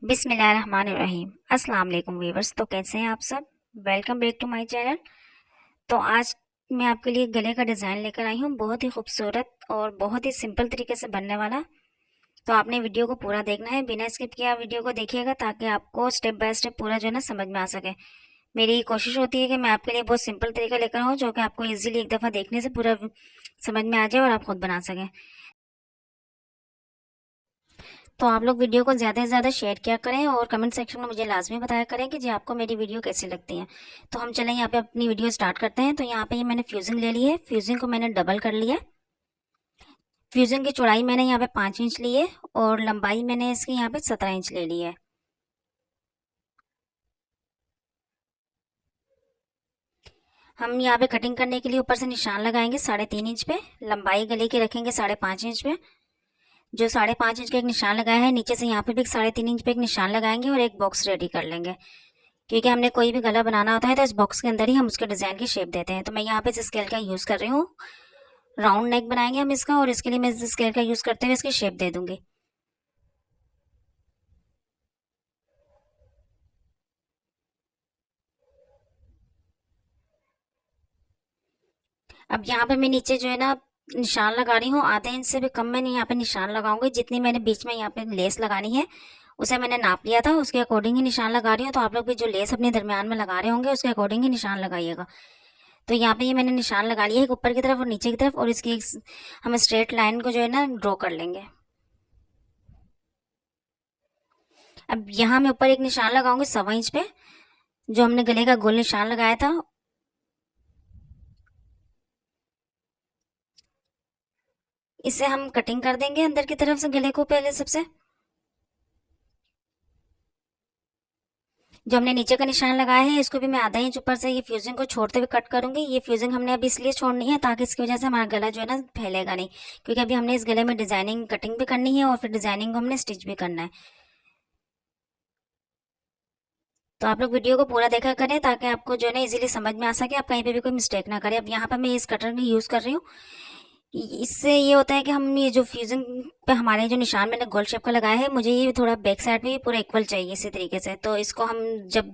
बिस्मिल्लाहिर्रहमानिर्रहीम। अस्सलाम वालेकुम व्यूअर्स। तो कैसे हैं आप सब? Welcome back to my channel. तो आज मैं आपके लिए गले का डिज़ाइन लेकर आई हूँ, बहुत ही खूबसूरत और बहुत ही सिंपल तरीके से बनने वाला। तो आपने वीडियो को पूरा देखना है, बिना स्किप किए आप वीडियो को देखिएगा ताकि आपको स्टेप बाय स्टेप पूरा जो है ना समझ में आ सके। मेरी कोशिश होती है कि मैं आपके लिए बहुत सिंपल तरीका लेकर आऊँ जो कि आपको ईजिली एक दफ़ा देखने से पूरा समझ में आ जाए और आप खुद बना सकें। तो आप लोग वीडियो को ज़्यादा से ज़्यादा शेयर किया करें और कमेंट सेक्शन में मुझे लाजमी बताया करें कि जी आपको मेरी वीडियो कैसी लगती है। तो हम चलें यहाँ पे अपनी वीडियो स्टार्ट करते हैं। तो यहाँ पे ये मैंने फ्यूजिंग ले ली है, फ्यूजिंग को मैंने डबल कर लिया। फ्यूजिंग की चौड़ाई मैंने यहाँ पे 5 इंच ली है और लंबाई मैंने इसकी यहाँ पे 17 इंच ले ली है। हम यहाँ पे कटिंग करने के लिए ऊपर से निशान लगाएंगे 3.5 इंच पे, लंबाई गले की रखेंगे 5.5 इंच पे। जो 5.5 इंच का एक निशान लगाया है, नीचे से यहाँ पे भी 3.5 इंच पे एक निशान लगाएंगे और एक बॉक्स रेडी कर लेंगे, क्योंकि हमने कोई भी गला बनाना होता है तो इस बॉक्स के अंदर ही हम उसके डिज़ाइन की शेप देते हैं। तो मैं यहाँ पे इस स्केल का यूज़ कर रही हूँ। राउंड नेक बनाएंगे हम इसका और इसके लिए मैं इस स्केल का यूज़ करते हुए इसकी शेप दे दूंगी। अब यहाँ पे मैं नीचे जो है ना निशान लगा रही हूँ, आधे इंच से भी कम मैंने यहाँ पे निशान लगाऊंगी। जितनी मैंने बीच में यहाँ पे लेस लगानी है उसे मैंने नाप लिया था, उसके अकॉर्डिंग ही निशान लगा रही हूँ। तो आप लोग भी जो लेस अपने दरमियान में लगा रहे होंगे उसके अकॉर्डिंग ही निशान लगाइएगा। तो यहाँ पे ये मैंने निशान लगा लिया है ऊपर की तरफ और नीचे की तरफ, और इसकी हम स्ट्रेट लाइन को जो है ना ड्रॉ कर लेंगे। अब यहाँ मैं ऊपर एक निशान लगाऊंगी 1.25 इंच पे, जो हमने गले का गोल निशान लगाया था। इसे हम कटिंग कर देंगे अंदर की तरफ से गले को। पहले सबसे जो हमने नीचे का निशान लगाया है इसको भी मैं आधा इंच ऊपर से ये फ्यूजिंग को छोड़ते हुए कट करूंगी। ये फ्यूजिंग हमने अभी इसलिए छोड़नी है ताकि इसकी वजह से हमारा गला जो है ना फैलेगा नहीं, क्योंकि अभी हमने इस गले में डिजाइनिंग कटिंग भी करनी है और फिर डिजाइनिंग को हमने स्टिच भी करना है। तो आप लोग वीडियो को पूरा देखा करें ताकि आपको जो है ना इजीली समझ में आ सके, आप कहीं पे भी कोई मिस्टेक ना करें। अब यहाँ पर मैं इस कटर का यूज़ कर रही हूँ। इससे ये होता है कि हम ये जो फ्यूजिंग पे हमारे जो निशान मैंने गोल शेप का लगाया है, मुझे ये थोड़ा बैक साइड में भी पूरा इक्वल चाहिए इसी तरीके से। तो इसको हम जब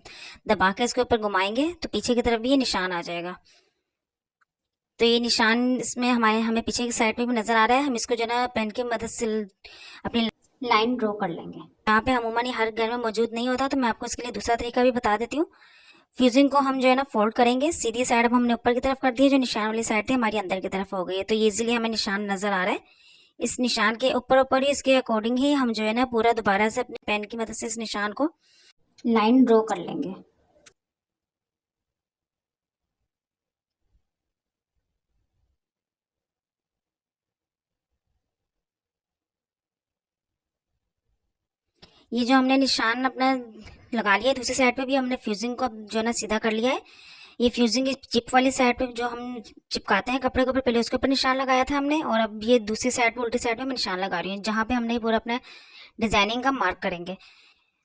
दबा के इसके ऊपर घुमाएंगे तो पीछे की तरफ भी ये निशान आ जाएगा। तो ये निशान इसमें हमें पीछे की साइड पे भी नजर आ रहा है। हम इसको जो है ना पेन की मदद से अपनी लाइन ड्रॉ कर लेंगे। यहाँ पे अमूमन ये हर घर में मौजूद नहीं होता, तो मैं आपको इसके लिए दूसरा तरीका भी बता देती हूँ। फ्यूजिंग को हम जो है ना फोल्ड करेंगे, सीधी साइड अब हमने ऊपर की तरफ कर दी है, जो निशान वाली साइड थी हमारी अंदर की तरफ हो गई है। तो ये इजीली हमें निशान नजर आ रहा है। इस निशान के ऊपर ऊपर ही इसके अकॉर्डिंग ही हम जो है ना पूरा दोबारा से अपने पेन की मदद से इस निशान को लाइन ड्रॉ कर लेंगे। ये जो हमने निशान अपना लगा लिया है, दूसरी साइड पे भी हमने फ्यूजिंग को अब जो है ना सीधा कर लिया है। ये फ्यूजिंग की चिप वाली साइड पे जो हम चिपकाते हैं कपड़े के ऊपर, पहले उसके ऊपर निशान लगाया था हमने, और अब ये दूसरी साइड पे उल्टी साइड पे मैं निशान लगा रही हूँ जहाँ पे हमने पूरा अपना डिजाइनिंग का मार्क करेंगे।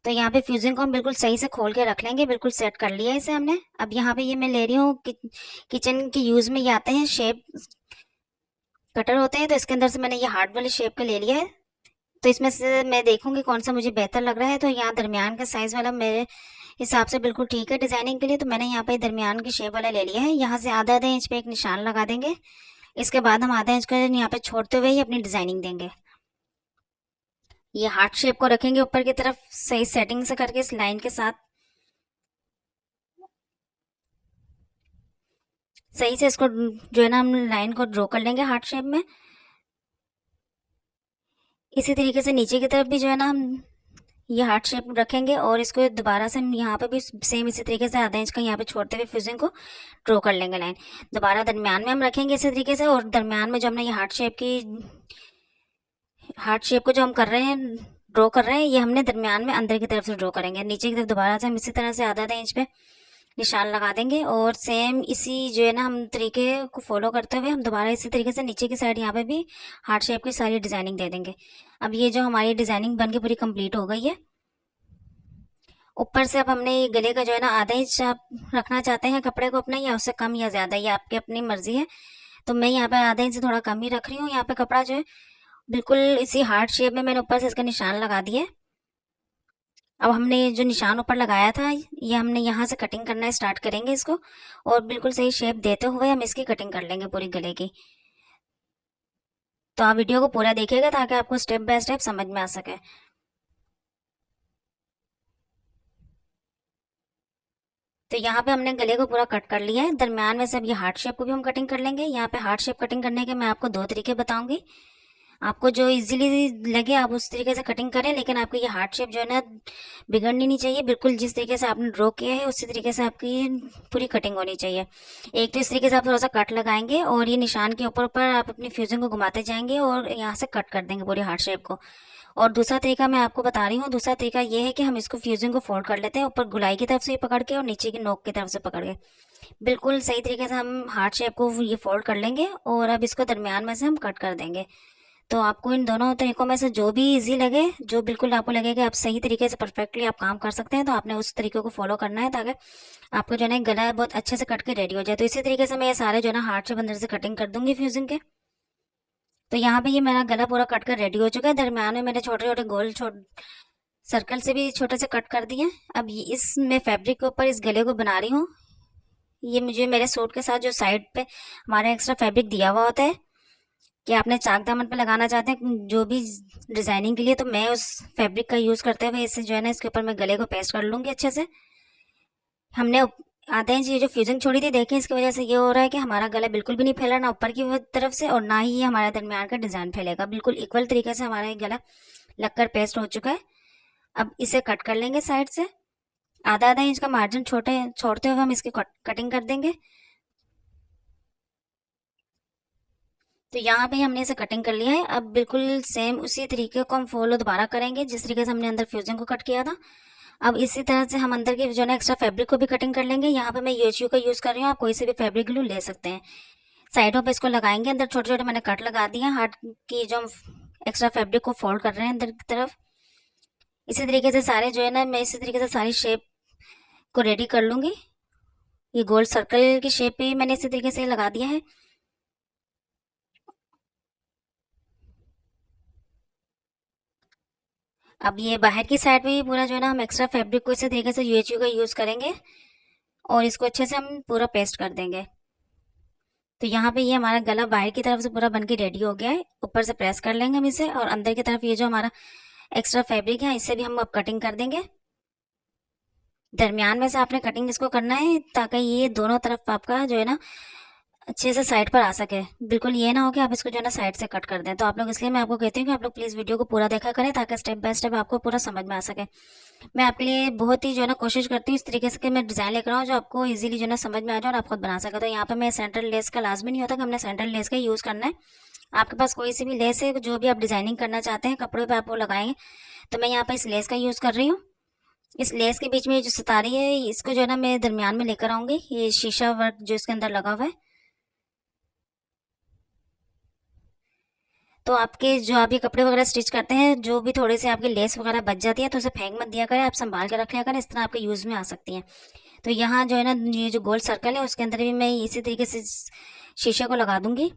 तो यहाँ पे फ्यूजिंग को हम बिल्कुल सही से खोल के रख लेंगे, बिल्कुल सेट कर लिया है इसे हमने। अब यहाँ पे ये मैं ले रही हूँ किचन के यूज में ये आते हैं शेप कटर होते हैं, तो इसके अंदर से मैंने ये हार्ड वाले शेप का ले लिया है। तो इसमें से मैं देखूंगी कौन सा मुझे बेहतर लग रहा है। तो यहाँ दरमियान का साइज वाला मेरे हिसाब से बिल्कुल ठीक है डिजाइनिंग के लिए, तो मैंने यहाँ पे दरमियान की शेप वाला ले लिया है। यहाँ से आधा आधा इंच पे एक निशान लगा देंगे। इसके बाद हम आधा इंच का यहाँ पे छोड़ते हुए ही अपनी डिजाइनिंग देंगे। ये हार्ट शेप को रखेंगे ऊपर की तरफ सही सेटिंग से करके इस लाइन के साथ सही से इसको जो है ना हम लाइन को ड्रॉ कर लेंगे हार्ट शेप में। इसी तरीके से नीचे की तरफ भी जो है ना हम ये हार्ट शेप रखेंगे और इसको दोबारा से हम यहाँ पे भी सेम इसी तरीके से आधा इंच का यहाँ पे छोड़ते हुए फ्यूजिंग को ड्रॉ कर लेंगे लाइन। दोबारा दरमियान में हम रखेंगे इसी तरीके से, और दरमियान में जो हमने ये हार्ट शेप को जो हम कर रहे हैं ड्रॉ कर रहे हैं, ये हमने दरमियान में अंदर की तरफ से ड्रॉ करेंगे। नीचे की तरफ दोबारा से हम इसी तरह से आधा आधा इंच पे निशान लगा देंगे, और सेम इसी जो है ना हम तरीके को फॉलो करते हुए हम दोबारा इसी तरीके से नीचे की साइड यहाँ पे भी हार्ट शेप की सारी डिजाइनिंग दे देंगे। अब ये जो हमारी डिजाइनिंग बन के पूरी कंप्लीट हो गई है। ऊपर से अब हमने ये गले का जो है ना आधा इंच आप रखना चाहते हैं कपड़े को अपने, या उससे कम या ज्यादा, ये आपकी अपनी मर्जी है। तो मैं यहाँ पे आधा इंच से थोड़ा कम ही रख रही हूँ। यहाँ पे कपड़ा जो है बिल्कुल इसी हार्ट शेप में मैंने ऊपर से इसका निशान लगा दिया है। अब हमने ये जो निशान ऊपर लगाया था ये हमने यहाँ से कटिंग करना स्टार्ट करेंगे इसको, और बिल्कुल सही शेप देते हुए हम इसकी कटिंग कर लेंगे पूरी गले की। तो आप वीडियो को पूरा देखिएगा ताकि आपको स्टेप बाय स्टेप समझ में आ सके। तो यहाँ पे हमने गले को पूरा कट कर लिया है। दरम्यान में से अब ये हार्ट शेप को भी हम कटिंग कर लेंगे। यहाँ पे हार्ट शेप कटिंग करने के मैं आपको दो तरीके बताऊंगी, आपको जो इजीली लगे आप उस तरीके से कटिंग करें, लेकिन आपकी ये हार्ट शेप जो है ना बिगड़नी नहीं चाहिए। बिल्कुल जिस तरीके से आपने ड्रॉ किया है उसी तरीके से आपकी पूरी कटिंग होनी चाहिए। एक तो इस तरीके से आप थोड़ा सा कट लगाएंगे और ये निशान के ऊपर ऊपर आप अपनी फ्यूजिंग को घुमाते जाएंगे और यहाँ से कट कर देंगे पूरी हार्ट शेप को। और दूसरा तरीका मैं आपको बता रही हूँ, दूसरा तरीका ये है कि हम इसको फ्यूजिंग को फोल्ड कर लेते हैं, ऊपर गुलाई की तरफ से पकड़ के और नीचे की नोक की तरफ से पकड़ के बिल्कुल सही तरीके से हम हार्ट शेप को ये फोल्ड कर लेंगे और अब इसको दरमियान में से हम कट कर देंगे। तो आपको इन दोनों तरीकों में से जो भी इजी लगे, जो बिल्कुल आपको लगे कि आप सही तरीके से परफेक्टली आप काम कर सकते हैं, तो आपने उस तरीके को फॉलो करना है ताकि आपको जो है ना गला बहुत अच्छे से कट के रेडी हो जाए। तो इसी तरीके से मैं ये सारे जो है ना हार्ट शेप अंदर से कटिंग कर दूंगी फ्यूजिंग के। तो यहाँ पे ये मेरा गला पूरा कट कर रेडी हो चुका है। दरम्यान में मैंने छोटे छोटे गोल सर्कल से भी छोटे से कट कर दिए। अब इस मैं फैब्रिक के ऊपर इस गले को बना रही हूँ। ये मुझे मेरे सूट के साथ जो साइड पे हमारा एक्स्ट्रा फैब्रिक दिया हुआ होता है कि आपने चाक दामन पे लगाना चाहते हैं जो भी डिजाइनिंग के लिए, तो मैं उस फैब्रिक का यूज करते हुए इससे जो है ना इसके ऊपर मैं गले को पेस्ट कर लूंगी अच्छे से। हमने आधे इंच ये जो फ्यूजिंग छोड़ी थी देखें, इसकी वजह से ये हो रहा है कि हमारा गला बिल्कुल भी नहीं फैला ना ऊपर की तरफ से और ना ही ये हमारे दरमियान का डिजाइन फैलेगा। बिल्कुल इक्वल तरीके से हमारा ये गला लगकर पेस्ट हो चुका है। अब इसे कट कर लेंगे साइड से, आधा आधा इंच का मार्जिन छोड़ते हुए हम इसकी कटिंग कर देंगे। तो यहाँ पे हमने इसे कटिंग कर लिया है। अब बिल्कुल सेम उसी तरीके को हम फॉलो दोबारा करेंगे जिस तरीके से हमने अंदर फ्यूजिंग को कट किया था। अब इसी तरह से हम अंदर के जो है ना एक्स्ट्रा फैब्रिक को भी कटिंग कर लेंगे। यहाँ पे मैं यूएचयू का यूज कर रही हूँ, आप कोई से भी फैब्रिक ग्लू ले सकते हैं। साइडों पे इसको लगाएंगे, अंदर छोटे छोटे मैंने कट लगा दिए हार्ट की जो हम एक्स्ट्रा फैब्रिक को फोल्ड कर रहे हैं अंदर की तरफ। इसी तरीके से सारे जो है ना मैं इसी तरीके से सारी शेप को रेडी कर लूंगी। ये गोल सर्कल की शेप भी मैंने इसी तरीके से लगा दिया है। अब ये बाहर की साइड पे भी पूरा जो है ना हम एक्स्ट्रा फैब्रिक को इसी तरीके से यूएचयू का यूज करेंगे और इसको अच्छे से हम पूरा पेस्ट कर देंगे। तो यहाँ पे ये हमारा गला बाहर की तरफ से पूरा बन के रेडी हो गया है। ऊपर से प्रेस कर लेंगे हम इसे और अंदर की तरफ ये जो हमारा एक्स्ट्रा फैब्रिक है इससे भी हम अब कटिंग कर देंगे। दरमियान में से आपने कटिंग इसको करना है ताकि ये दोनों तरफ आपका जो है ना अच्छे से साइड पर आ सके। बिल्कुल ये ना हो कि आप इसको जो है ना साइड से कट कर दें। तो आप लोग इसलिए मैं आपको कहती हूँ कि आप लोग प्लीज़ वीडियो को पूरा देखा करें ताकि स्टेप बाय स्टेप आपको पूरा समझ में आ सके। मैं आपके लिए बहुत ही जो है ना कोशिश करती हूँ इस तरीके से कि मैं डिज़ाइन लेकर आऊँ जो आपको इजीली जो है ना समझ में आ जाए और आप खुद बना सके। तो यहाँ पर मैं सेंट्रल लेस का लाजमी नहीं होता कि हमने सेंट्रल लेस का यूज़ करना है। आपके पास कोई सी भी लेस है जो भी आप डिज़ाइनिंग करना चाहते हैं कपड़े पर आप वो लगाएंगे। तो मैं यहाँ पर इस लेस का यूज़ कर रही हूँ। इस लेस के बीच में जो सितारी है इसको जो है ना मैं दरमियान में लेकर आऊँगी। ये शीशा वर्क जो इसके अंदर लगा हुआ है, तो आपके जो आप ये कपड़े वगैरह स्टिच करते हैं जो भी थोड़े से आपकी लेस वगैरह बच जाती है तो उसे फेंक मत दिया करें, आप संभाल के रख लिया करें, इस तरह आपके यूज़ में आ सकती हैं। तो यहाँ जो है ना ये जो गोल सर्कल है उसके अंदर भी मैं इसी तरीके से शीशे को लगा दूंगी।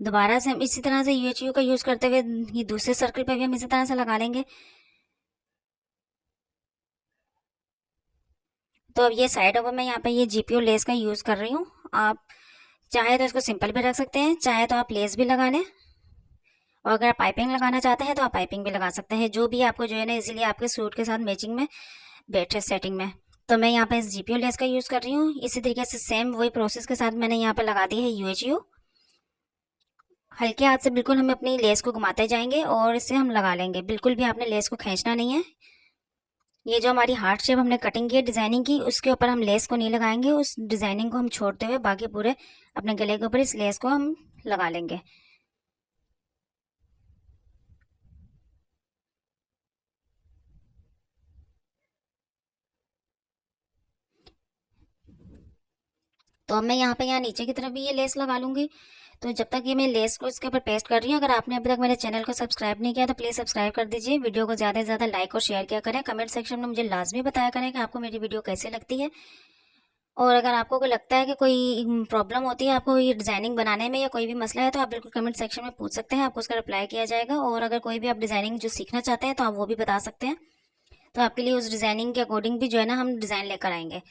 दोबारा से हम इसी तरह से यूएचयू का यूज़ करते हुए ये दूसरे सर्कल पे भी हम इसी तरह से लगा लेंगे। तो अब ये साइडों पर मैं यहाँ पे ये जीपीओ लेस का यूज़ कर रही हूँ। आप चाहे तो इसको सिंपल भी रख सकते हैं, चाहे तो आप लेस भी लगा लें, और अगर आप पाइपिंग लगाना चाहते हैं तो आप पाइपिंग भी लगा सकते हैं, जो भी आपको जो है ना इजीली आपके सूट के साथ मैचिंग में बैठे सेटिंग में। तो मैं यहाँ पे इस जीपीओ लेस का यूज़ कर रही हूँ। इसी तरीके से सेम वही प्रोसेस के साथ मैंने यहाँ पे लगा दी है यूएचयू। हल्के हाथ से बिल्कुल हम अपनी लेस को घुमाते जाएंगे और इसे हम लगा लेंगे। बिल्कुल भी आपने लेस को खींचना नहीं है। ये जो हमारी हार्ट शेप हमने कटिंग की है डिजाइनिंग की, उसके ऊपर हम लेस को नहीं लगाएंगे, उस डिजाइनिंग को हम छोड़ते हुए बाकी पूरे अपने गले के ऊपर इस लेस को हम लगा लेंगे। तो अब मैं यहाँ नीचे की तरफ भी ये लेस लगा लूंगी। तो जब तक ये मैं लेस को इसके ऊपर पेस्ट कर रही हूँ, अगर आपने अभी तक मेरे चैनल को सब्सक्राइब नहीं किया तो प्लीज़ सब्सक्राइब कर दीजिए। वीडियो को ज़्यादा से ज़्यादा लाइक और शेयर किया करें। कमेंट सेक्शन में मुझे लाजमी बताया करें कि आपको मेरी वीडियो कैसे लगती है। और अगर आपको कोई लगता है कि कोई प्रॉब्लम होती है आपको ये डिज़ाइनिंग बनाने में या कोई भी मसला है तो आप बिल्कुल कमेंट सेक्शन में पूछ सकते हैं, आपको उसका रिप्लाई किया जाएगा। और अगर कोई भी आप डिज़ाइनिंग जो सीखना चाहते हैं तो आप वो भी बता सकते हैं, तो आपके लिए उस डिज़ाइनिंग के अकॉर्डिंग भी जो है ना हम डिज़ाइन लेकर आएंगे।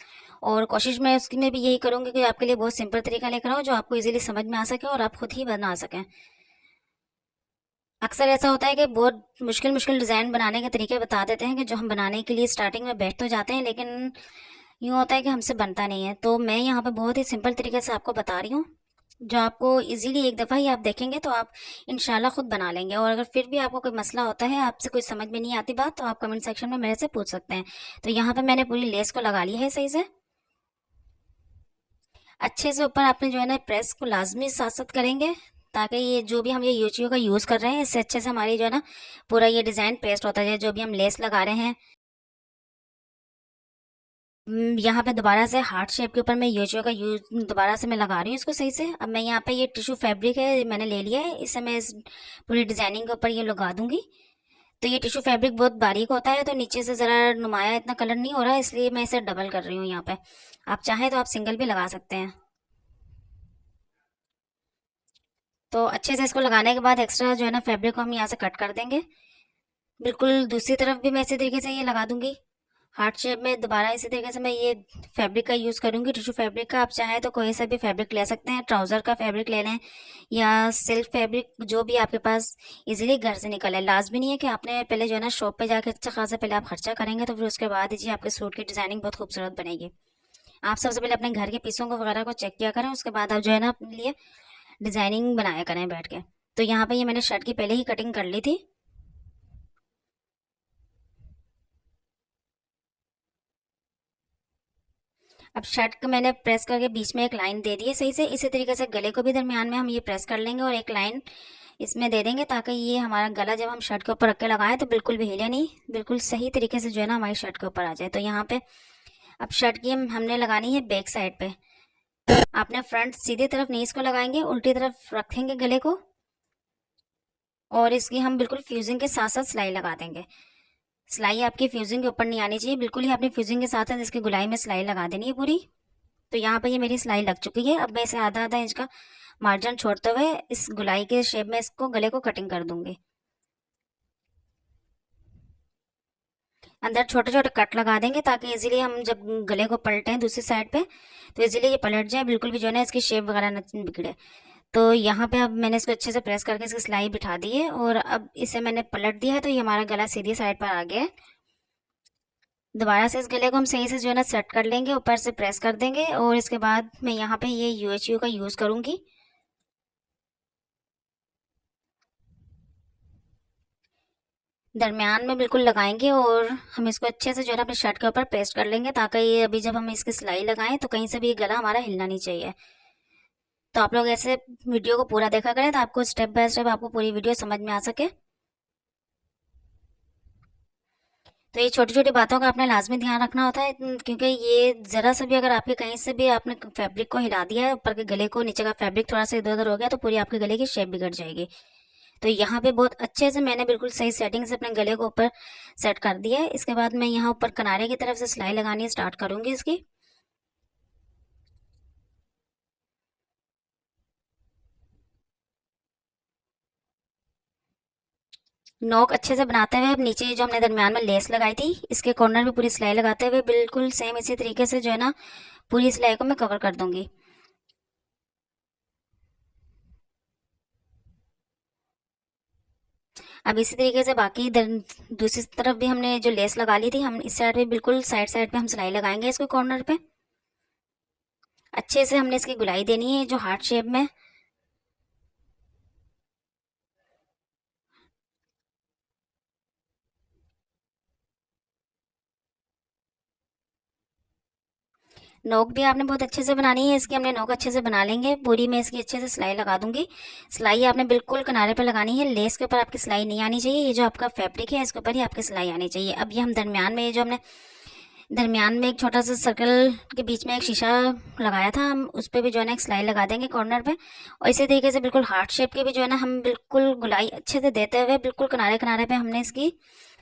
और कोशिश मैं उसकी में भी यही करूँगी कि आपके लिए बहुत सिंपल तरीका लेकर आऊँ जो आपको इजीली समझ में आ सके और आप खुद ही बना सकें। अक्सर ऐसा होता है कि बहुत मुश्किल मुश्किल डिज़ाइन बनाने के तरीके बता देते हैं कि जो हम बनाने के लिए स्टार्टिंग में बैठ तो जाते हैं, लेकिन यूँ होता है कि हमसे बनता नहीं है। तो मैं यहाँ पे बहुत ही सिंपल तरीके से आपको बता रही हूँ, जो आपको इजीली एक दफ़ा ही आप देखेंगे तो आप इंशाल्लाह खुद बना लेंगे। और अगर फिर भी आपको कोई मसला होता है, आपसे कोई समझ में नहीं आती बात, तो आप कमेंट सेक्शन में मेरे से पूछ सकते हैं। तो यहाँ पे मैंने पूरी लेस को लगा लिया है सही से अच्छे से। ऊपर आपने जो है ना प्रेस को लाजमी साथ साथ करेंगे, ताकि ये जो भी हम ये यूचियो का यूज़ कर रहे हैं इससे अच्छे से हमारी जो है ना पूरा ये डिज़ाइन पेस्ट होता जाए। जो भी हम लेस लगा रहे हैं यहाँ पे दोबारा से हार्ट शेप के ऊपर मैं यूचियो का यूज दोबारा से मैं लगा रही हूँ इसको सही से। अब मैं यहाँ पे ये टिश्यू फैब्रिक है मैंने ले लिया है, इससे मैं इस पूरी डिज़ाइनिंग के ऊपर ये लगा दूंगी। तो ये टिश्यू फैब्रिक बहुत बारीक होता है तो नीचे से ज़रा नुमाया इतना कलर नहीं हो रहा है, इसलिए मैं इसे डबल कर रही हूँ यहाँ पे। आप चाहें तो आप सिंगल भी लगा सकते हैं। तो अच्छे से इसको लगाने के बाद एक्स्ट्रा जो है ना फैब्रिक को हम यहाँ से कट कर देंगे। बिल्कुल दूसरी तरफ भी मैं इसी तरीके से ये लगा दूंगी हार्ट शेप में। दोबारा इसी तरीके से मैं ये फैब्रिक का यूज़ करूंगी, टिश्यू फैब्रिक का। आप चाहें तो कोई सा भी फैब्रिक ले सकते हैं, ट्राउज़र का फैब्रिक ले लें या सिल्क फैब्रिक, जो भी आपके पास इजीली घर से निकले। लाजमी नहीं है कि आपने पहले जो है ना शॉप पे जाकर अच्छा खासा पहले आप खर्चा करेंगे तो फिर उसके बाद ही जी आपके सूट की डिज़ाइनिंग बहुत खूबसूरत बनेगी। आप सबसे पहले अपने घर के पीसों को वगैरह को चेक किया करें, उसके बाद आप जो है ना अपने लिए डिज़ाइनिंग बनाया करें बैठ के। तो यहाँ पे ये मैंने शर्ट की पहले ही कटिंग कर ली थी। अब शर्ट को मैंने प्रेस करके बीच में एक लाइन दे दी है सही से। इसी तरीके से गले को भी दरमियान में हम ये प्रेस कर लेंगे और एक लाइन इसमें दे देंगे, ताकि ये हमारा गला जब हम शर्ट के ऊपर रख के लगाएं तो बिल्कुल भी हिले नहीं, बिल्कुल सही तरीके से जो है ना हमारी शर्ट के ऊपर आ जाए। तो यहाँ पे अब शर्ट की हमने लगानी है बैक साइड पे। आपने फ्रंट सीधी तरफ नहीं इसको लगाएंगे, उल्टी तरफ रखेंगे गले को और इसकी हम बिल्कुल फ्यूजिंग के साथ साथ सिलाई लगा देंगे। सिलाई आपकी फ्यूजिंग के ऊपर नहीं आनी चाहिए, बिल्कुल ही अपनी फ्यूजिंग के साथ साथ इसकी गुलाई में सिलाई लगा देनी है पूरी। तो यहाँ पे ये मेरी सिलाई लग चुकी है। अब मैं इसे आधा आधा इंच का मार्जिन छोड़ते हुए इस गुलाई के शेप में इसको गले को कटिंग कर दूंगी। अंदर छोटे छोटे कट लगा देंगे ताकि इजीली हम जब गले को पलटें दूसरी साइड पे तो इजीली ये पलट जाए, बिल्कुल भी जो है ना इसकी शेप वगैरह न बिगड़े। तो यहाँ पे अब मैंने इसको अच्छे से प्रेस करके इसकी सिलाई बिठा दी है और अब इसे मैंने पलट दिया है तो ये हमारा गला सीधी साइड पर आ गया है। दोबारा से इस गले को हम सही से जो है ना सेट कर लेंगे, ऊपर से प्रेस कर देंगे और इसके बाद मैं यहाँ पे ये यूएचयू का यूज़ करूँगी। दरमियान में बिल्कुल लगाएंगे और हम इसको अच्छे से जो है ना अपने शर्ट के ऊपर पेस्ट कर लेंगे, ताकि ये अभी जब हम इसकी सिलाई लगाएं तो कहीं से भी ये गला हमारा हिलना नहीं चाहिए। तो आप लोग ऐसे वीडियो को पूरा देखा करें तो आपको स्टेप बाय स्टेप आपको पूरी वीडियो समझ में आ सके। तो ये छोटी छोटी बातों का आपने लाजमी ध्यान रखना होता है, क्योंकि ये ज़रा सा भी अगर आपके कहीं से भी आपने फैब्रिक को हिला दिया है ऊपर के गले को, नीचे का फैब्रिक थोड़ा सा इधर उधर हो गया तो पूरी आपके गले की शेप बिगड़ जाएगी। तो यहाँ पे बहुत अच्छे से मैंने बिल्कुल सही सेटिंग से अपने गले को ऊपर सेट कर दिया है। इसके बाद मैं यहाँ ऊपर किनारे की तरफ से सिलाई लगानी स्टार्ट करूँगी इसकी। नोक अच्छे से बनाते हुए अब नीचे जो हमने दरमियान में लेस लगाई थी इसके कॉर्नर में पूरी सिलाई लगाते हुए बिल्कुल सेम इसी तरीके से जो है ना पूरी सिलाई को मैं कवर कर दूंगी। अब इसी तरीके से बाकी दूसरी तरफ भी हमने जो लेस लगा ली थी, हम इस साइड पे बिल्कुल साइड साइड पे हम सिलाई लगाएंगे इसको कॉर्नर पे। अच्छे से हमने इसकी गुलाई देनी है जो हार्ट शेप में। नोक भी आपने बहुत अच्छे से बनानी है इसकी, हमने नोक अच्छे से बना लेंगे पूरी। मैं इसकी अच्छे से सिलाई लगा दूंगी। सिलाई आपने बिल्कुल किनारे पे लगानी है, लेस के ऊपर आपकी सिलाई नहीं आनी चाहिए। ये जो आपका फैब्रिक है इसके ऊपर ही आपकी सिलाई आनी चाहिए। अब ये हम दरमियान में जो हमने दरमियान में एक छोटा सा सर्कल के बीच में एक शीशा लगाया था, हम उस पर भी जो है ना एक सिलाई लगा देंगे कॉर्नर पे। और इसी तरीके से बिल्कुल हार्ट शेप के भी जो है ना हम बिल्कुल गुलाई अच्छे से देते हुए बिल्कुल किनारे किनारे पे हमने इसकी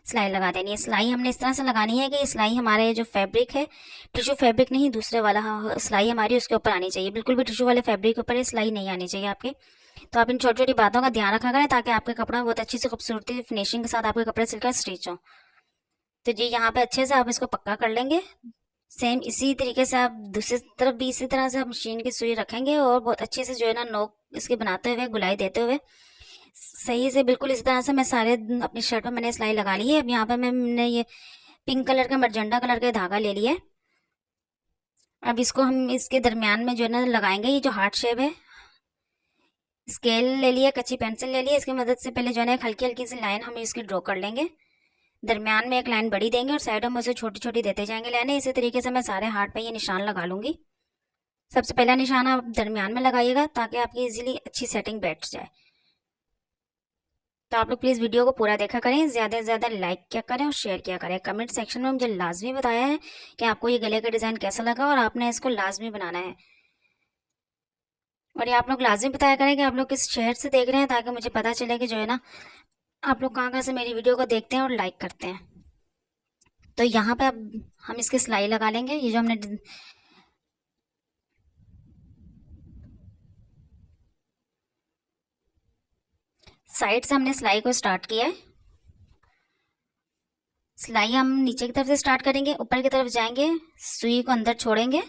सिलाई लगा देनी है। सिलाई हमने इस तरह से लगानी है कि ये सिलाई हमारे जो फैब्रिक है, टिश्यू फैब्रिक नहीं दूसरे वाला, सिलाई हमारी उसके ऊपर आनी चाहिए। बिल्कुल भी टिश्यू वाले फैब्रिक के ऊपर ये सिलाई नहीं आनी चाहिए आपके। तो आप इन छोटी छोटी बातों का ध्यान रखा करें ताकि आपके कपड़ा बहुत अच्छी से खूबसूरती फिनिशिंग के साथ आपके कपड़े सिलकर स्टिच हो। तो जी यहाँ पे अच्छे से आप इसको पक्का कर लेंगे। सेम इसी तरीके से आप दूसरी तरफ भी इसी तरह से आप मशीन की सुई रखेंगे और बहुत अच्छे से जो है ना नोक इसके बनाते हुए, गुलाई देते हुए सही से बिल्कुल इस तरह से मैं सारे अपनी शर्ट पर मैंने सिलाई लगा ली है। अब यहाँ पर मैंने ये पिंक कलर का मरजंडा कलर का धागा ले लिया है। अब इसको हम इसके दरमियान में जो है ना लगाएंगे। ये जो हार्ट शेप है, स्केल ले लिया, कच्ची पेंसिल ले लिया, इसकी मदद से पहले जो है ना हल्की हल्की सी लाइन हम इसकी ड्रॉ कर लेंगे। दरमियान में एक लाइन बड़ी देंगे और साइडों में उसे छोटी छोटी देते जाएंगे लाइनें। इसी तरीके से मैं सारे हार्ट पे ये निशान लगा लूंगी। सबसे पहला निशान आप दरमियान में लगाइएगा ताकि आपकी इजीली अच्छी सेटिंग बैठ जाए। तो आप लोग प्लीज़ वीडियो को पूरा देखा करें, ज़्यादा से ज़्यादा लाइक किया करें और शेयर किया करें। कमेंट सेक्शन में मुझे लाजमी बताया है कि आपको ये गले का डिज़ाइन कैसा लगा और आपने इसको लाजमी बनाना है। और ये आप लोग लाजमी बताया करें कि आप लोग किस शहर से देख रहे हैं ताकि मुझे पता चले कि जो है ना आप लोग कहाँ कहाँ से मेरी वीडियो को देखते हैं और लाइक करते हैं। तो यहाँ पे अब हम इसकी सिलाई लगा लेंगे। ये जो हमने साइड से हमने सिलाई को स्टार्ट किया है। सिलाई हम नीचे की तरफ से स्टार्ट करेंगे, ऊपर की तरफ जाएंगे, सुई को अंदर छोड़ेंगे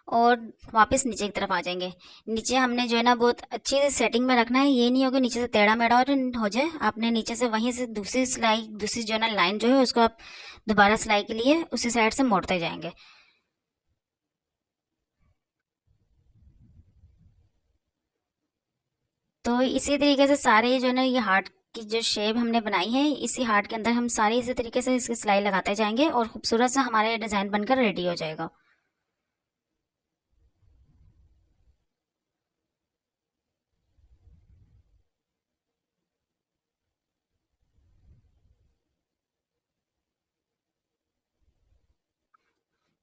और वापस नीचे की तरफ आ जाएंगे। नीचे हमने जो है ना बहुत अच्छी से सेटिंग में रखना है। ये नहीं होगा नीचे से टेढ़ा मेढ़ा और हो जाए। आपने नीचे से वहीं से दूसरी सिलाई, दूसरी जो है ना लाइन जो है उसको आप दोबारा सिलाई के लिए उसी साइड से मोड़ते जाएंगे। तो इसी तरीके से सारे जो है ना ये हार्ट की जो शेप हमने बनाई है, इसी हार्ट के अंदर हम सारे इसी तरीके से इसकी सिलाई लगाते जाएंगे और खूबसूरत सा हमारा ये डिज़ाइन बनकर रेडी हो जाएगा।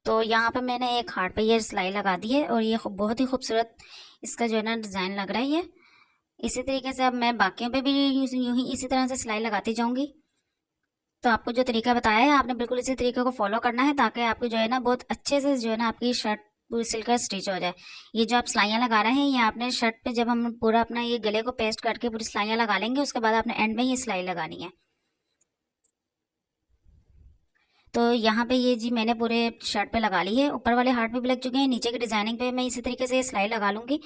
तो यहाँ पे मैंने एक हार्ट पे ये सिलाई लगा दी है और ये बहुत ही खूबसूरत इसका जो है ना डिज़ाइन लग रहा है ये। इसी तरीके से अब मैं बाकियों पे भी यूं ही इसी तरह से सिलाई लगाती जाऊंगी। तो आपको जो तरीका बताया है आपने बिल्कुल इसी तरीके को फॉलो करना है ताकि आपको जो है ना बहुत अच्छे से जो है ना आपकी शर्ट पूरी सिलकर स्टिच हो जाए। ये जो आप सिलाइयाँ लगा रहे हैं ये आपने शर्ट पे जब हम पूरा अपना ये गले को पेस्ट करके पूरी सिलाइयाँ लगा लेंगे उसके बाद आपने एंड में ही सिलाई लगानी है। तो यहाँ पे ये जी मैंने पूरे शर्ट पे लगा ली है। ऊपर वाले हार्ट पे भी लग चुके हैं, नीचे की डिजाइनिंग पे मैं इसी तरीके से ये सिलाई लगा लूंगी।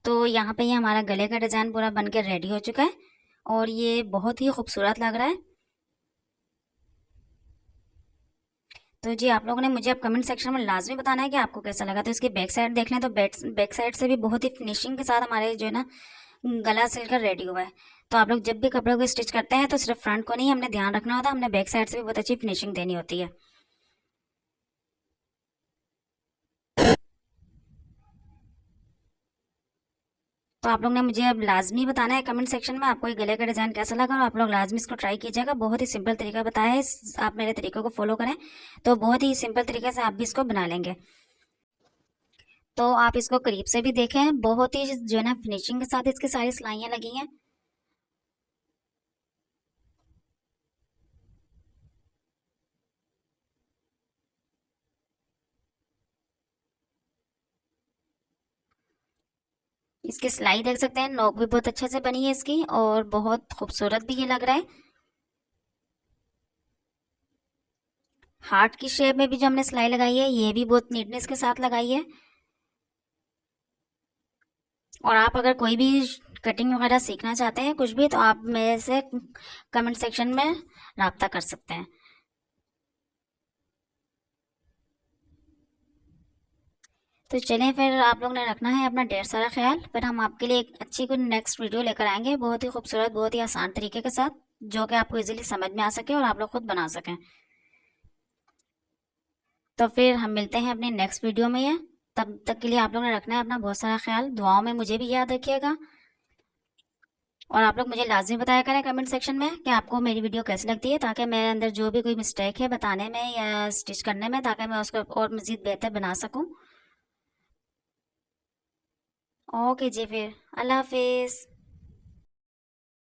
तो यहाँ पे ये हमारा गले का डिजाइन पूरा बनकर रेडी हो चुका है और ये बहुत ही खूबसूरत लग रहा है। तो जी आप लोगों ने मुझे अब कमेंट सेक्शन में लाजमी बताना है कि आपको कैसा लगा। तो इसकी बैक साइड देख लें तो बैक साइड से भी बहुत ही फिनिशिंग के साथ हमारे जो है ना गला सिलकर रेडी हुआ है। तो आप लोग जब भी कपड़ों को स्टिच करते हैं तो सिर्फ फ्रंट को नहीं हमने ध्यान रखना होता, हमने बैक साइड से भी बहुत अच्छी फिनिशिंग देनी होती है। तो आप लोग ने मुझे अब लाजमी बताना है कमेंट सेक्शन में आपको ये गले का डिज़ाइन कैसा लगा और आप लोग लाजमी इसको ट्राई कीजिएगा। बहुत ही सिंपल तरीका बताया है, आप मेरे तरीकों को फॉलो करें तो बहुत ही सिंपल तरीके से आप भी इसको बना लेंगे। तो आप इसको करीब से भी देखें, बहुत ही जो है ना फिनिशिंग के साथ इसकी सारी सिलाइयाँ लगी हैं। इसकी सिलाई देख सकते हैं, नोक भी बहुत अच्छे से बनी है इसकी और बहुत खूबसूरत भी ये लग रहा है। हार्ट की शेप में भी जो हमने सिलाई लगाई है ये भी बहुत नीटनेस के साथ लगाई है। और आप अगर कोई भी कटिंग वगैरह सीखना चाहते हैं कुछ भी तो आप मेरे से कमेंट सेक्शन में रब्ता कर सकते हैं। तो चलें फिर, आप लोग ने रखना है अपना ढेर सारा ख्याल। फिर हम आपके लिए एक अच्छी कोई नेक्स्ट वीडियो लेकर आएंगे बहुत ही खूबसूरत, बहुत ही आसान तरीके के साथ जो कि आपको इजीली समझ में आ सके और आप लोग खुद बना सकें। तो फिर हम मिलते हैं अपने नेक्स्ट वीडियो में। ये तब तक के लिए आप लोग ने रखना है अपना बहुत सारा ख्याल। दुआओं में मुझे भी याद रखिएगा और आप लोग मुझे लाजमी बताया करें कमेंट सेक्शन में कि आपको मेरी वीडियो कैसी लगती है ताकि मेरे अंदर जो भी कोई मिस्टेक है बताने में या स्टिच करने में ताकि मैं उसको और मज़ीद बेहतर बना सकूं। ओके जी, फिर अल्लाह हाफिज़।